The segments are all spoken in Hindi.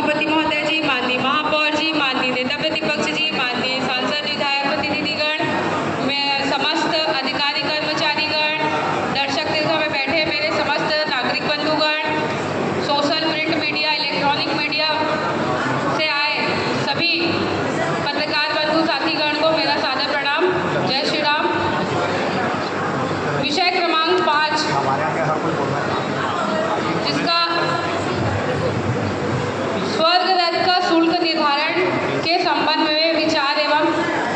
सभापति महोदय जी, माननीय महापौर जी, माननीय नेता प्रतिपक्ष जी, माननीय सांसद विधायक प्रतिनिधिगण, मैं समस्त अधिकारी कर्मचारीगण, दर्शक दीर्घा में बैठे मेरे समस्त नागरिक बंधुगण, social print media electronic media से आए सभी पत्रकार बंधु साथीगण को मेरा सादर प्रणाम। जय श्री राम। विषय क्रमांक 5 जिसका स्वर्ग रथ का शुल्क निर्धारण के संबंध में विचार एवं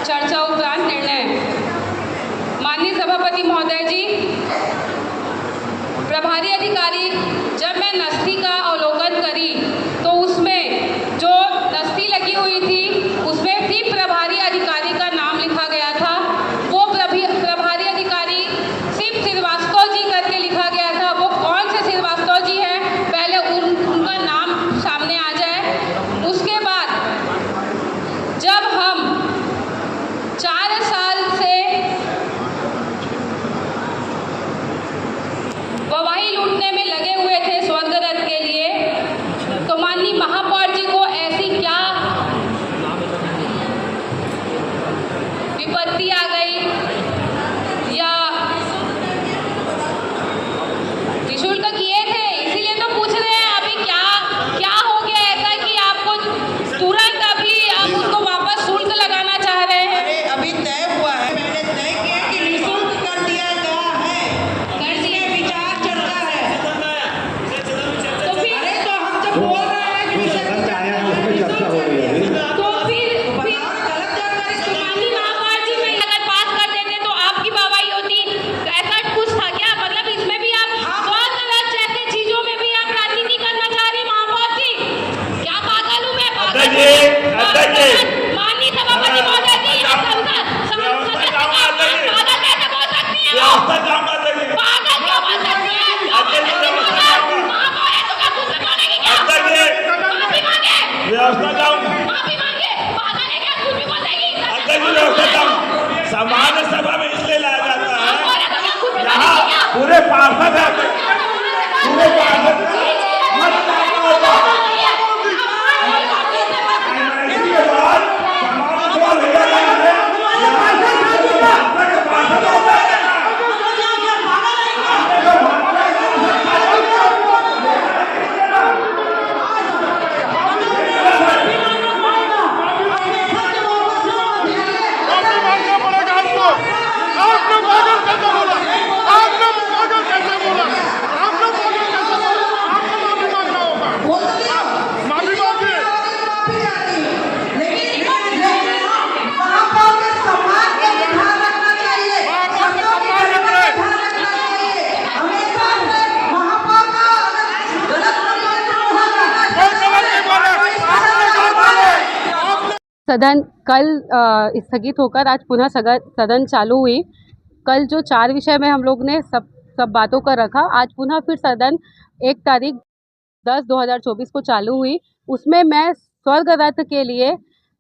चर्चा उपरांत निर्णय। माननीय सभापति महोदय जी, प्रभारी अधिकारी, जब मैं नस्ती का अवलोकन करी तो उसमें जो नस्ती लगी हुई थी उसमें भी प्रभारी अधिकारी का नाम लिखा गया था। वो प्रभारी अधिकारी सिर्फ श्रीवास्तव जी करके लिखा गया था। वो कौन से श्रीवास्तव जी हैं, पहले उनका नाम सामने आ जाए। उसके बाद जब हम 4 साल से गवाही लूटने में लगे हुए थे स्वर्ग रथ के लिए, तो माननीय महापौर जी को ऐसी क्या विपत्ति आ गई या निःशुल्क किए थे, इसीलिए तो पूछ रहे हैं अभी क्या क्या हो गया ऐसा कि आपको तुरंत अभी आप उसको वापस शुल्क लगाना चाह रहे हैं। अरे अभी तय हुआ है, मैंने तय किया कि निःशुल्क कर दिया गया है, कर दिए, विचार चर्चा है। तो फिर अरे तो हम जब बोल रहे हैं कि निःशुल्क तो फिर गलत जानकारी सुना। माननीय महापौर जी, में अगर पास कर देते तो आपकी वाहवाही होती, ऐसा कुछ था क्या? मतलब इसमें भी आप स्वर्ग रथ जैसे चीजों में भी आप राजनीति करना चाह रहे हैं महापौर जी? क्या पागल हूँ मैं? पागल माननीय सभापति महोदय जी, यहाँ पागल कैसे बोल सकती हैं वो? पागल क्यों बोल सकती हैं? महापौर है तो क्या कुछ बोलेगी क्या? माफी मांगे, माफी मांगे। पागल है क्या? कुछ भी बोलेगी। सामान्य सभा में इसलिए लाया जाता है, महापौर है तो क्या कुछ भी यहाँ बोलेगी क्या? पूरे पार्षद है, पूरे पार्षद मत इसके बाद सामान्य सभा भेजा गया है, पार्षद होता है। सदन कल स्थगित होकर आज पुनः सदन चालू हुई। कल जो 4 विषय में हम लोग ने सब बातों का रखा, आज पुनः फिर सदन 1 तारीख 10/2024 को चालू हुई। उसमें मैं स्वर्ग रथ के लिए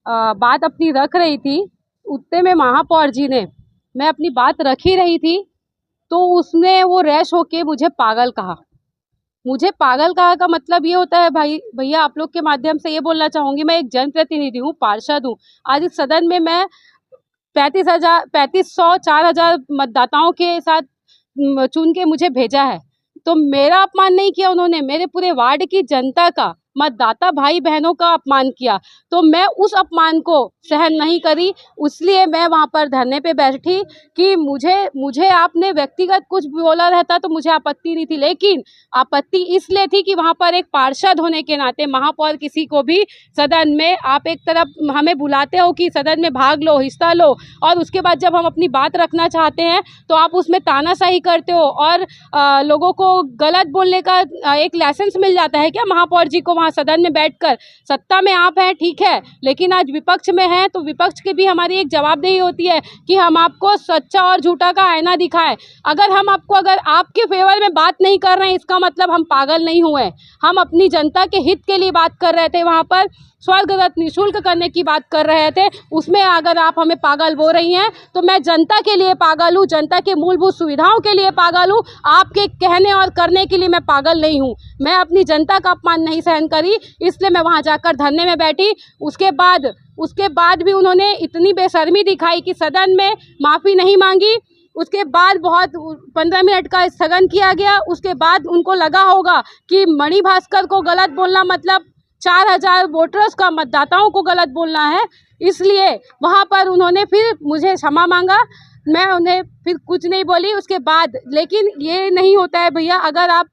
बात अपनी रख रही थी। उतने में महापौर जी ने, मैं अपनी बात रख ही रही थी तो उसने वो रैश होके मुझे पागल कहा। मुझे पागल कहा का मतलब ये होता है भैया आप लोग के माध्यम से ये बोलना चाहूँगी, मैं एक जनप्रतिनिधि हूँ, पार्षद हूँ। आज इस सदन में मैं 3500 4000 मतदाताओं के साथ चुन के मुझे भेजा है, तो मेरा अपमान नहीं किया उन्होंने, मेरे पूरे वार्ड की जनता का, मतदाता भाई बहनों का अपमान किया। तो मैं उस अपमान को सहन नहीं करी, इसलिए मैं वहाँ पर धरने पे बैठी कि मुझे आपने व्यक्तिगत कुछ बोला रहता तो मुझे आपत्ति नहीं थी, लेकिन आपत्ति इसलिए थी कि वहाँ पर एक पार्षद होने के नाते महापौर किसी को भी सदन में आप एक तरफ हमें बुलाते हो कि सदन में भाग लो, हिस्सा लो, और उसके बाद जब हम अपनी बात रखना चाहते हैं तो आप उसमें तानाशाही करते हो और लोगों को गलत बोलने का एक लाइसेंस मिल जाता है क्या महापौर जी को? वहाँ सदन में बैठकर सत्ता में आप हैं ठीक है, लेकिन आज विपक्ष में हैं तो विपक्ष की भी हमारी एक जवाबदेही होती है कि हम आपको सच्चा और झूठा का आईना दिखाएं। अगर आपके फेवर में बात नहीं कर रहे हैं इसका मतलब हम पागल नहीं हुए, हम अपनी जनता के हित के लिए बात कर रहे थे वहाँ पर। स्वर्गरत निःशुल्क करने की बात कर रहे थे, उसमें अगर आप हमें पागल बोल रही हैं तो मैं जनता के लिए पागल हूँ, जनता के मूलभूत सुविधाओं के लिए पागल हूँ। आपके कहने और करने के लिए मैं पागल नहीं हूँ। मैं अपनी जनता का अपमान नहीं सहन करी, इसलिए मैं वहाँ जाकर धरने में बैठी। उसके बाद भी उन्होंने इतनी बेशर्मी दिखाई कि सदन में माफ़ी नहीं मांगी। उसके बाद बहुत 15 मिनट का स्थगन किया गया। उसके बाद उनको लगा होगा कि मणि भास्कर को गलत बोलना मतलब 4000 वोटर्स का, मतदाताओं को गलत बोलना है, इसलिए वहाँ पर उन्होंने फिर मुझे क्षमा मांगा। मैं उन्हें फिर कुछ नहीं बोली उसके बाद। लेकिन ये नहीं होता है भैया, अगर आप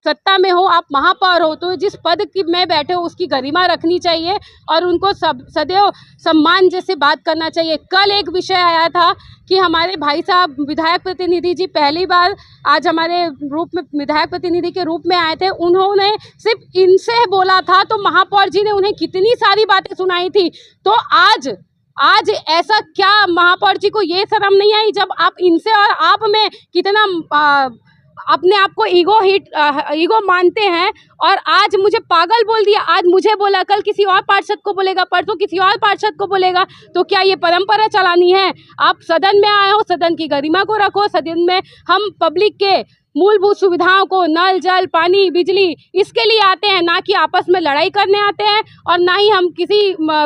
सत्ता में हो, आप महापौर हो, तो जिस पद की में बैठे हो उसकी गरिमा रखनी चाहिए और उनको सदैव सम्मान जैसे बात करना चाहिए। कल एक विषय आया था कि हमारे भाई साहब विधायक प्रतिनिधि जी पहली बार आज हमारे रूप में विधायक प्रतिनिधि के रूप में आए थे। उन्होंने सिर्फ इनसे बोला था तो महापौर जी ने उन्हें कितनी सारी बातें सुनाई थी। तो आज ऐसा क्या महापौर जी को ये शर्म नहीं आई जब आप इनसे और आप में कितना अपने आप को ईगो मानते हैं, और आज मुझे पागल बोल दिया। आज मुझे बोला, कल किसी और पार्षद को बोलेगा, परसों किसी और पार्षद को बोलेगा। तो क्या ये परंपरा चलानी है? आप सदन में आए हो, सदन की गरिमा को रखो। सदन में हम पब्लिक के मूलभूत सुविधाओं को, नल जल पानी बिजली, इसके लिए आते हैं, ना कि आपस में लड़ाई करने आते हैं और ना ही हम किसी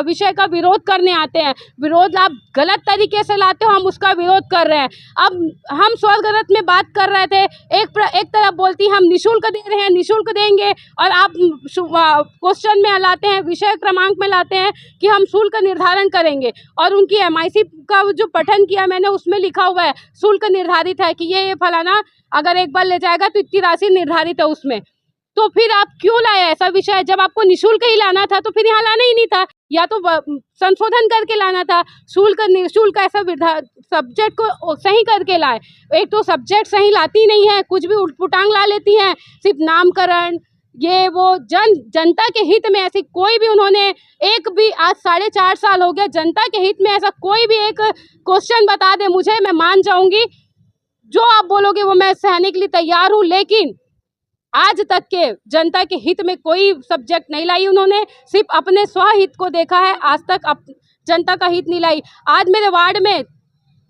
विषय का विरोध करने आते हैं। विरोध आप गलत तरीके से लाते हो, हम उसका विरोध कर रहे हैं। अब हम स्वर्गरत में बात कर रहे थे, एक तरफ बोलती हम निःशुल्क दे रहे हैं, निःशुल्क देंगे, और आप क्वेश्चन में लाते हैं, विषय क्रमांक में लाते हैं कि हम शुल्क निर्धारण करेंगे। और उनकी MIC का जो पठन किया मैंने, उसमें लिखा हुआ है शुल्क निर्धारित है कि ये फलाना अगर एक बार ले जाएगा तो इतनी राशि निर्धारित है उसमें। तो फिर आप क्यों लाए ऐसा विषय? जब आपको निःशुल्क ही लाना था तो फिर यहाँ लाना ही नहीं था, या तो संशोधन करके लाना था। शुल्क निःशुल्क ऐसा सब्जेक्ट को सही करके लाए। एक तो सब्जेक्ट सही लाती नहीं है, कुछ भी उटपुटांग ला लेती हैं, सिर्फ नामकरण ये वो। जनता के हित में ऐसी कोई भी उन्होंने एक भी, आज 4.5 साल हो गया, जनता के हित में ऐसा कोई भी एक क्वेश्चन बता दे मुझे, मैं मान जाऊंगी। जो आप बोलोगे वो मैं सहने के लिए तैयार हूँ, लेकिन आज तक के जनता के हित में कोई सब्जेक्ट नहीं लाई उन्होंने, सिर्फ अपने स्वहित को देखा है। आज तक जनता का हित नहीं लाई। आज मेरे वार्ड में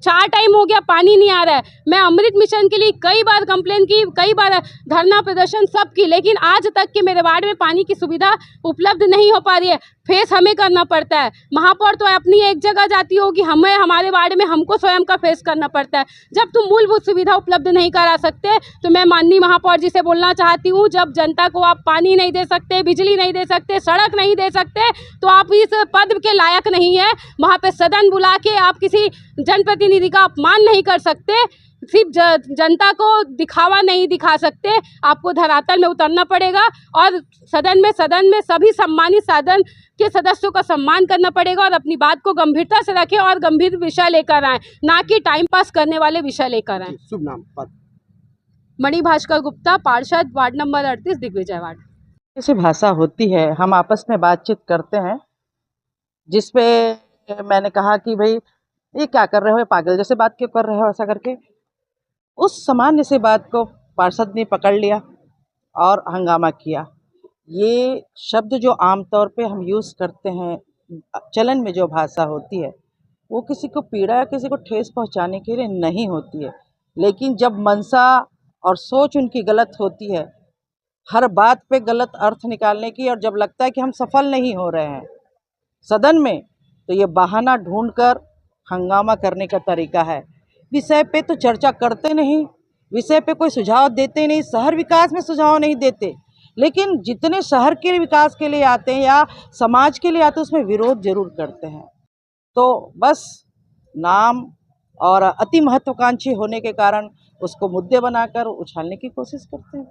4 टाइम हो गया पानी नहीं आ रहा है। मैं अमृत मिशन के लिए कई बार कंप्लेन की, कई बार धरना प्रदर्शन सब की, लेकिन आज तक के मेरे वार्ड में पानी की सुविधा उपलब्ध नहीं हो पा रही है। फेस हमें करना पड़ता है। महापौर तो अपनी एक जगह जाती होगी, हमें हमारे वार्ड में हमको स्वयं का फेस करना पड़ता है। जब तुम मूलभूत सुविधा उपलब्ध नहीं करा सकते तो मैं माननीय महापौर जी से बोलना चाहती हूँ, जब जनता को आप पानी नहीं दे सकते, बिजली नहीं दे सकते, सड़क नहीं दे सकते, तो आप इस पद के लायक नहीं है। वहाँ पे सदन बुला के आप किसी जनप्रतिनिधि का अपमान नहीं कर सकते, सिर्फ जनता को दिखावा नहीं दिखा सकते। आपको धरातल में उतरना पड़ेगा और सदन में सभी सम्मानित सदन के सदस्यों का सम्मान करना पड़ेगा और अपनी बात को गंभीरता से रखें और गंभीर विषय लेकर आएं, ना कि टाइम पास करने वाले विषय लेकर आएं। शुभ नाम? मणि भास्कर गुप्ता, पार्षद, वार्ड नंबर 38, दिग्विजय वार्ड। ऐसी भाषा होती है, हम आपस में बातचीत करते हैं, जिसपे मैंने कहा कि भाई ये क्या कर रहे हो, पागल जैसे बात क्यों कर रहे हो, ऐसा करके उस सामान्य से बात को पार्षद ने पकड़ लिया और हंगामा किया। ये शब्द जो आमतौर पे हम यूज़ करते हैं, चलन में जो भाषा होती है, वो किसी को पीड़ा या किसी को ठेस पहुंचाने के लिए नहीं होती है। लेकिन जब मंशा और सोच उनकी गलत होती है, हर बात पे गलत अर्थ निकालने की, और जब लगता है कि हम सफल नहीं हो रहे हैं सदन में, तो ये बहाना ढूंढकर हंगामा करने का तरीका है। विषय पे तो चर्चा करते नहीं, विषय पे कोई सुझाव देते नहीं, शहर विकास में सुझाव नहीं देते, लेकिन जितने शहर के विकास के लिए आते हैं या समाज के लिए आते हैं उसमें विरोध जरूर करते हैं। तो बस नाम और अति महत्वाकांक्षी होने के कारण उसको मुद्दे बनाकर उछालने की कोशिश करते हैं।